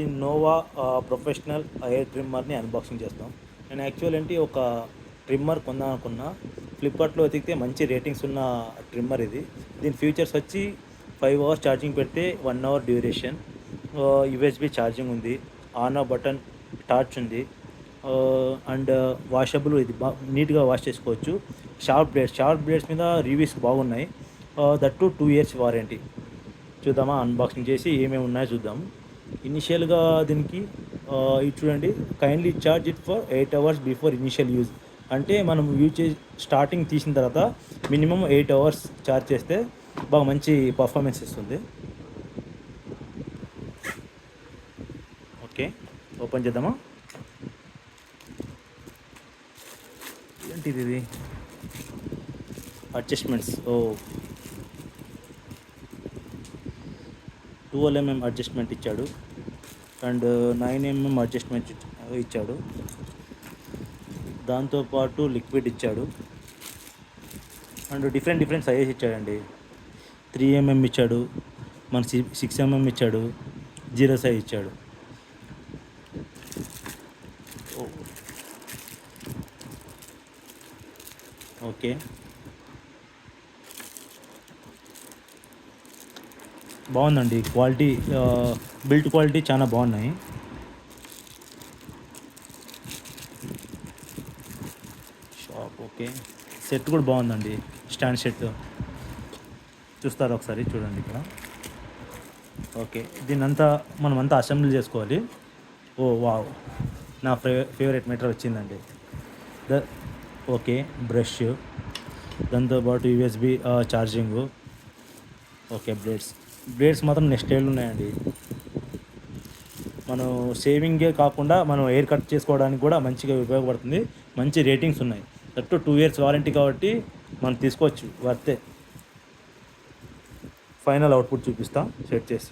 ఈ Noah professional hair ట్రిమ్మర్ని unboxing చేస్తాం. నేను యాక్చువల్ ఏంటి ఒక ట్రిమ్మర్ కొందాం అనుకున్నా. ఫ్లిప్కార్ట్లో వెతికితే మంచి రేటింగ్స్ ఉన్న ట్రిమ్మర్ ఇది. దీని ఫీచర్స్ వచ్చి 5 అవర్స్ ఛార్జింగ్ పెడితే 1 అవర్ డ్యూరేషన్, యూఎస్బి ఛార్జింగ్ ఉంది, ఆన్ ఆఫ్ బటన్, టార్చ్ ఉంది, అండ్ వాషబుల్. ఇది నీట్గా వాష్ చేసుకోవచ్చు. షార్ప్ బ్లేడ్స్ మీద రివ్యూస్ బాగున్నాయి. That to 2 years warranty. చూద్దామా, అన్బాక్సింగ్ చేసి ఏమేమి ఉన్నాయో చూద్దాం. ఇనిషియల్గా దీనికి ఇది చూడండి, kindly charge it for 8 hours before initial use. అంటే మనం యూజ్ చేసి స్టార్టింగ్ తీసిన తర్వాత మినిమం 8 అవర్స్ ఛార్జ్ చేస్తే బాగా మంచి పర్ఫార్మెన్స్ ఇస్తుంది. ఓకే, ఓపెన్ చేద్దామా. ఏంటిది ఇది? అడ్జస్ట్మెంట్స్. 12 mm అడ్జస్ట్మెంట్ ఇచ్చాడు అండ్ 9 mm అడ్జస్ట్మెంట్ ఇచ్చాడు. దాంతోపాటు లిక్విడ్ ఇచ్చాడు అండ్ డిఫరెంట్ సైజెస్ ఇచ్చాడండి. 3 mm ఇచ్చాడు, మన 6 mm ఇచ్చాడు, 0 సైజ్ ఇచ్చాడు. ఓకే, బాగుందండి క్వాలిటీ, బిల్ట్ క్వాలిటీ చాలా బాగున్నాయి. Shop okay. సెట్ కూడా బాగుందండి, స్టాండ్ సెట్. చూస్తారు ఒకసారి, చూడండి ఇక్కడ. ఓకే, దీన్నంతా మనమంతా అసెంబ్లీ చేసుకోవాలి. వావ్, నా ఫేవరెట్ మెటీరియల్ వచ్చిందండి. ఓకే, బ్రష్, దాంతోపాటు యూఎస్బి ఛార్జింగు. ఓకే, బ్లేడ్స్ మాత్రం నెక్స్ట్ లెవెల్ ఉన్నాయండి. మనం షేవింగే కాకుండా మనం హెయిర్ కట్ చేసుకోవడానికి కూడా మంచిగా ఉపయోగపడుతుంది. మంచి రేటింగ్స్ ఉన్నాయి. దట్ 2 ఇయర్స్ వారంటీ కాబట్టి మనం తీసుకోవచ్చు, వర్తే. ఫైనల్ అవుట్పుట్ చూపిస్తాం సెట్ చేసి.